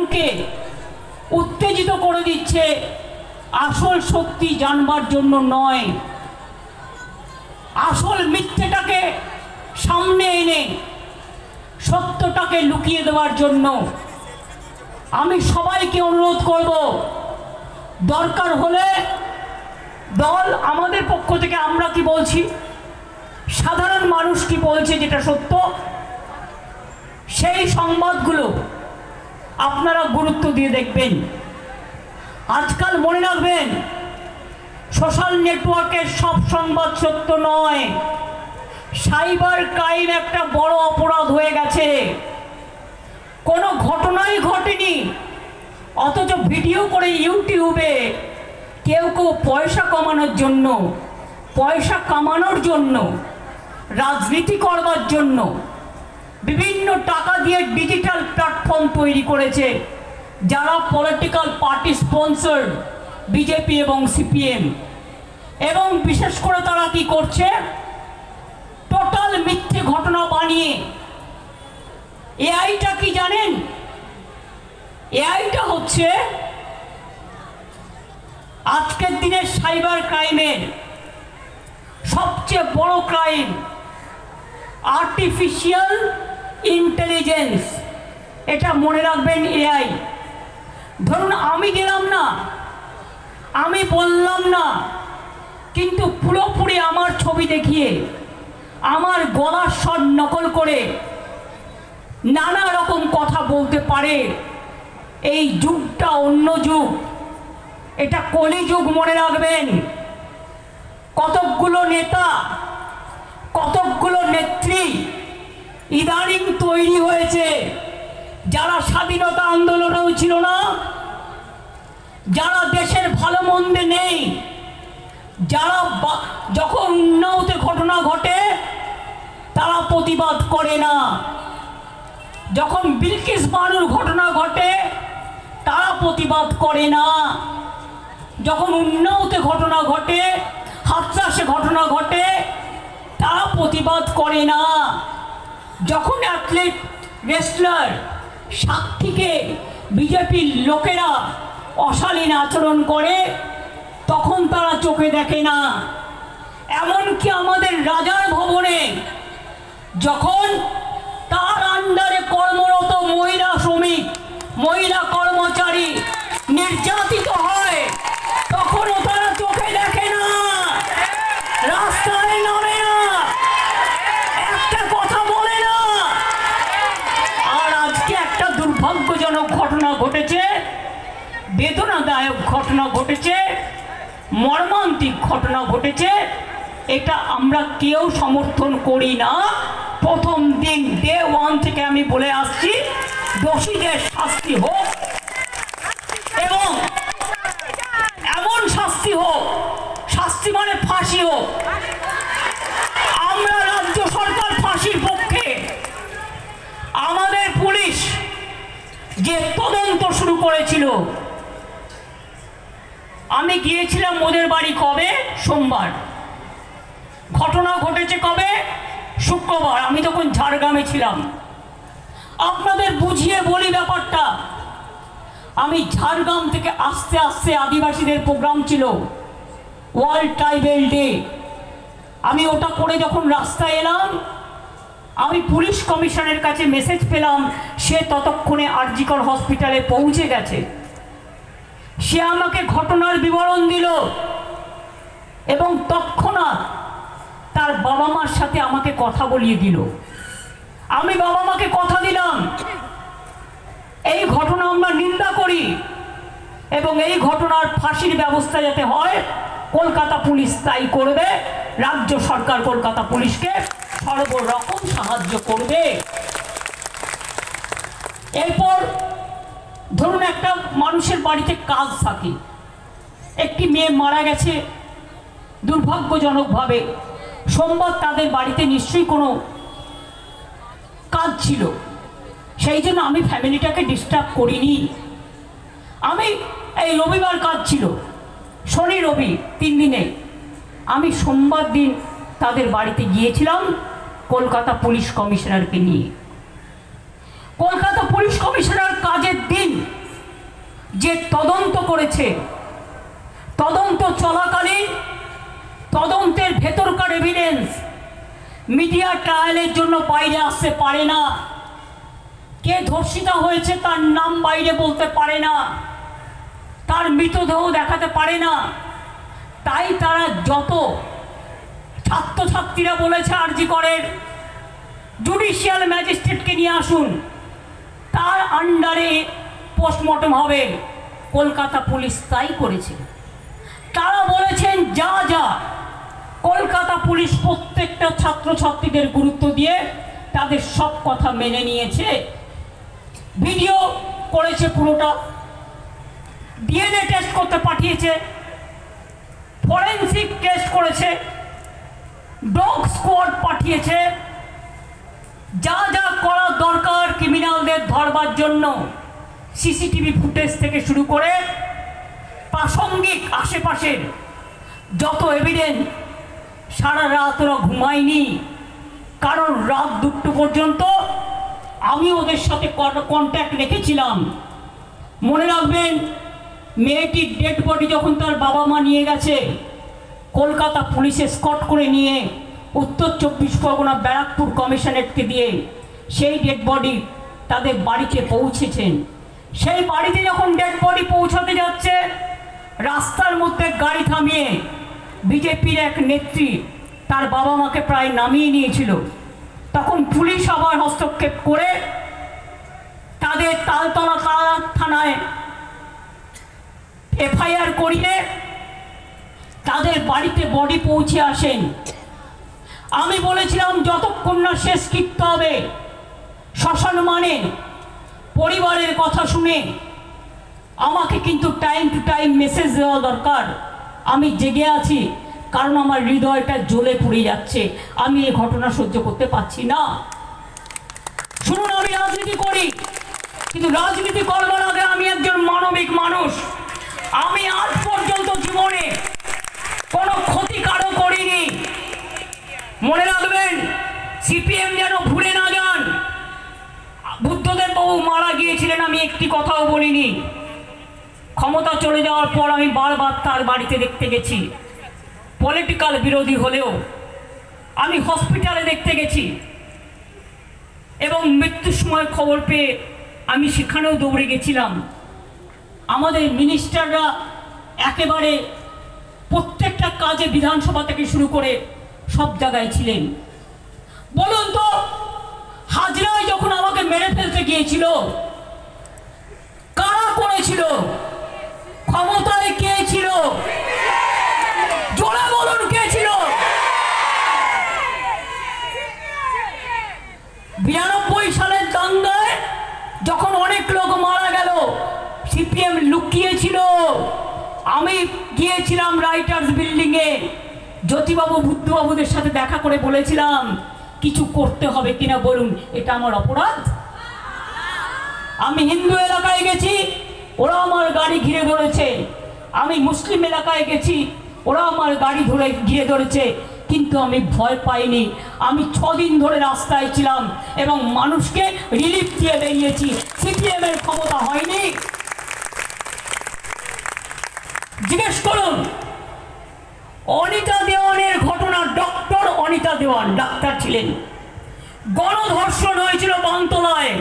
জনগণকে উত্তেজিত করে দিচ্ছে, আসল শক্তি জানবার জন্য নয়, আসল মিথ্যেটাকে সামনে এনে সত্যটাকে লুকিয়ে দেওয়ার জন্য। আমি সবাইকে অনুরোধ করব, দরকার হলে দল আমাদের পক্ষ থেকে আমরা কি বলছি, সাধারণ মানুষ কি বলছে যেটা সত্য, সেই সংবাদগুলো আপনারা গুরুত্ব দিয়ে দেখবেন। আজকাল মনে রাখবেন, সোশ্যাল নেটওয়ার্কের সব সংবাদ সত্য নয়। সাইবার ক্রাইম একটা বড় অপরাধ হয়ে গেছে। কোনো ঘটনাই ঘটেনি, অথচ ভিডিও করে ইউটিউবে কেউ কেউ পয়সা কমানোর জন্য, পয়সা কামানোর জন্য, রাজনীতি করবার জন্য বিভিন্ন টাকা দিয়ে ডিজিটাল প্ল্যাটফর্ম তৈরি করেছে, যারা পলিটিক্যাল পার্টি স্পন্সর্ড, বিজেপি এবং সিপিএম। এবং বিশেষ করে তারা কি করছে, টোটাল মিথ্যে ঘটনা বানিয়ে। এআইটা কি জানেন? এআইটা হচ্ছে আজকের দিনের সাইবার ক্রাইমের সবচেয়ে বড় ক্রাইম, আর্টিফিশিয়াল ইন্টেলিজেন্স। এটা মনে রাখবেন, এআই। ধরুন আমি গেলাম না, আমি বললাম না, কিন্তু পুরোপুরি আমার ছবি দেখিয়ে আমার গলার স্বর নকল করে নানা রকম কথা বলতে পারে। এই যুগটা অন্য যুগ, এটা কলিযুগ মনে রাখবেন। কতকগুলো নেতা, কতকগুলো নেত্রী ইদানিং তৈরি হয়েছে, যারা স্বাধীনতা আন্দোলনেও ছিল না, যারা দেশের ভালো মন্দে নেই, যারা যখন উন্নয়নের ঘটনা ঘটে তারা প্রতিবাদ করে না, যখন বিলকিস বানুর ঘটনা ঘটে তারা প্রতিবাদ করে না, যখন উন্নয়নের ঘটনা ঘটে, হাতচাষে ঘটনা ঘটে তারা প্রতিবাদ করে না, যখন অ্যাথলেট রেসলার সাক্ষীকে বিজেপির লোকেরা অশালীন আচরণ করে তখন তারা চোখে দেখে না। এমনকি আমাদের রাজার ভবনে যখন তার আন্ডারে কর্মরত মহিলা শ্রমিক, মহিলা কর্মচারী নির্যাতিত হয়, তখনও তারা চোখে দেখে না, রাস্তায় নামে না, একটা কথা বলে না। আর আজকে একটা দুর্ভাগ্যজনক ঘটনা ঘটেছে, বেদনাদায়ক ঘটনা ঘটেছে, মর্মান্তিক ঘটনা ঘটেছে। এটা আমরা কেউ সমর্থন করি না। প্রথম দিন ডে ওয়ান থেকে আমি বলে আসছি, দোষীদের শাস্তি হোক এবং এমন শাস্তি হোক, শাস্তি মানে ফাঁসি হোক। আমরা রাজ্য সরকার ফাঁসির পক্ষে। আমাদের পুলিশ যে তদন্ত শুরু করেছিল, আমি গিয়েছিলাম ওদের বাড়ি কবে? সোমবার। ঘটনা ঘটেছে কবে? শুক্রবার। আমি তখন ঝাড়গ্রামে ছিলাম। আপনাদের বুঝিয়ে বলি ব্যাপারটা। আমি ঝাড়গ্রাম থেকে আস্তে আস্তে, আদিবাসীদের প্রোগ্রাম ছিল, ওয়ার্ল্ড ট্রাইবেল ডে। আমি ওটা করে যখন রাস্তায় এলাম, আমি পুলিশ কমিশনের কাছে মেসেজ পেলাম, সে ততক্ষণে আরজিকর হসপিটালে পৌঁছে গেছে। সে আমাকে ঘটনার বিবরণ দিল এবং তৎক্ষণাৎ তার বাবা মার সাথে আমাকে কথা বলিয়ে দিল। আমি বাবা মাকে কথা দিলাম, এই ঘটনা আমরা নিন্দা করি এবং এই ঘটনার ফাঁসির ব্যবস্থা যাতে হয় কলকাতা পুলিশ তাই করবে। রাজ্য সরকার কলকাতা পুলিশকে সর্বরকম সাহায্য করবে। এরপর ধরুন একটা মানুষের বাড়িতে কাজ থাকে, একটি মেয়ে মারা গেছে দুর্ভাগ্যজনকভাবে। সোমবার তাদের বাড়িতে নিশ্চয়ই কোনো কাজ ছিল, সেই জন্য আমি ফ্যামিলিটাকে ডিস্টার্ব করিনি। আমি এই রবিবার কাজ ছিল, শনি রবি 3 দিনে। আমি সোমবার দিন তাদের বাড়িতে গিয়েছিলাম কলকাতা পুলিশ কমিশনারকে নিয়ে। কলকাতা পুলিশ কমিশনার কাজের দিন যে তদন্ত করেছে, তদন্ত চলাকালীন তদন্তের ভেতরকার এভিডেন্স মিডিয়া ট্রায়ালের জন্য বাইরে আসতে পারে না, কে ধর্ষিতা হয়েছে তার নাম বাইরে বলতে পারে না, তার মৃতদেহ দেখাতে পারে না। তাই তারা যত ছাত্রছাত্রীরা বলেছে আরজি করের জুডিশিয়াল ম্যাজিস্ট্রেটকে নিয়ে আসুন, তার আন্ডারে পোস্টমর্টম হবে। কলকাতা পুলিশ তাই করেছে। তারা বলেছেন যা যা কলকাতা পুলিশ প্রত্যেকটা ছাত্রছাত্রীদের গুরুত্ব দিয়ে তাদের সব কথা মেনে নিয়েছে, ভিডিও করেছে, পুরোটা ডিএনএ টেস্ট করতে পাঠিয়েছে, ফরেন্সিক টেস্ট করেছে, ডগ স্কোয়াড পাঠিয়েছে, যা যা করা দরকার ক্রিমিনালদের ধরবার জন্য সিসিটিভি ফুটেজ থেকে শুরু করে প্রাসঙ্গিক আশেপাশের যত এভিডেন্স। সারা রাত ওরা ঘুমায়নি, কারণ রাত 2টো পর্যন্ত আমি ওদের সাথে কন্ট্যাক্ট রেখেছিলাম। মনে রাখবেন, মেয়েটির ডেড বডি যখন তার বাবা মা নিয়ে গেছে, কলকাতা পুলিশে স্কট করে নিয়ে উত্তর 24 পরগনা ব্যারাকপুর কমিশনারেটকে দিয়ে সেই ডেড বডি তাদের বাড়িতে পৌঁছেছেন। সেই বাড়িতে যখন ডেড বডি পৌঁছাতে যাচ্ছে, রাস্তার মধ্যে গাড়ি থামিয়ে বিজেপির এক নেত্রী তার বাবা মাকে প্রায় নামিয়ে নিয়েছিল। তখন পুলিশ আবার হস্তক্ষেপ করে তাদের তালতলা থানায় এফআইআর করিয়ে তাদের বাড়িতে বডি পৌঁছে আসেন। আমি বলেছিলাম যতক্ষণ না শেষ কৃত্য হবে, শ্মশান মানে পরিবারের কথা শুনে আমাকে কিন্তু টাইম টু টাইম মেসেজ দেওয়া দরকার। আমি জেগে আছি, কারণ আমার হৃদয়টা জ্বলে পুড়ে যাচ্ছে, আমি এই ঘটনা সহ্য করতে পারছি না। শুনুন, আমি রাজনীতি করি, কিন্তু রাজনীতি করবার আগে আমি একজন মানবিক মানুষ। আমি আজ পর্যন্ত জীবনে কোনো ক্ষতি কারো করিনি। মনে রাখবেন, সিপিএম যেন ভুলে না যান, বুদ্ধদেব বাবু মারা গিয়েছিলেন, আমি একটি কথাও বলিনি। ক্ষমতা চলে যাওয়ার পর আমি বারবার তার বাড়িতে দেখতে গেছি, পলিটিক্যাল বিরোধী হলেও আমি হসপিটালে দেখতে গেছি, এবং মৃত্যুর সময় খবর পেয়ে আমি সেখানেও দৌড়ে গেছিলাম। আমাদের মিনিস্টাররা একেবারে প্রত্যেকটা কাজে বিধানসভা থেকে শুরু করে সব জায়গায় ছিলেন। বলুন তো, হাজরায় যখন আমাকে মেরে ফেলতে গিয়েছিল, কারা করেছিল? ক্ষমতায় কে ছিল? জোরে বলুন, কে ছিল? 92 সালের দাঙ্গায় যখন অনেক লোক মারা গেল, সিপিএম লুকিয়েছিল। আমি গিয়েছিলাম রাইটার্স বিল্ডিংয়ে, জ্যোতিবাবু বুদ্ধবাবুদের সাথে দেখা করে বলেছিলাম কিছু করতে হবে কিনা বলুন, এটা আমার অপরাধ? আমি হিন্দু এলাকায় গেছি, ওরা আমার গাড়ি ঘিরে ধরেছে। আমি মুসলিম এলাকায় গেছি, ওরা আমার গাড়ি ধরে ঘিরে ধরেছে, কিন্তু আমি ভয় পাইনি। আমি 6 দিন ধরে রাস্তায় ছিলাম এবং মানুষকে রিলিফ দিয়ে বেরিয়েছি। সিপিএম এর ক্ষমতা হয়নি? জিজ্ঞেস করুন। অনিতা দেওয়ানের ঘটনা, ডক্টর অনিতা দেওয়ান ডাক্তার ছিলেন, গণধর্ষণ হয়েছিল বানতলায়,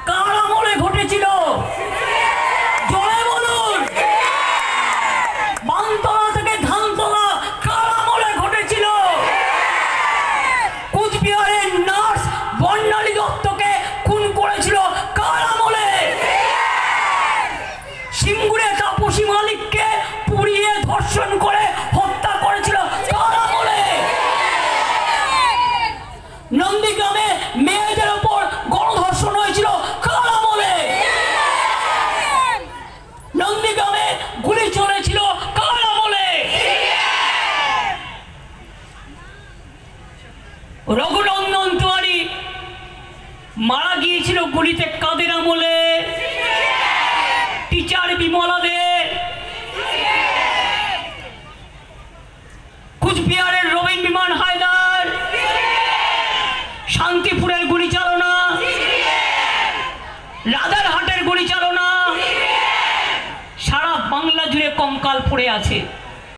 কার আমলে ঘটেছিল? জোরে বলুন। বানতলা থেকে ধানতলা কার আমলে ঘটেছিল? কুচবিহারের নার্স বর্ণালী দত্তকে খুন করেছিল কার আমলে? সিঙ্গুরে তাপসী মালিককে পুড়িয়ে ধর্ষণ করে হত্যা করেছিল কার আমলে? নন্দীগ্রামে মেয়েদের ওপর গণধর্ষণ হয়েছিল কার আমলে? বাংলা জুড়ে কঙ্কাল পড়ে আছে।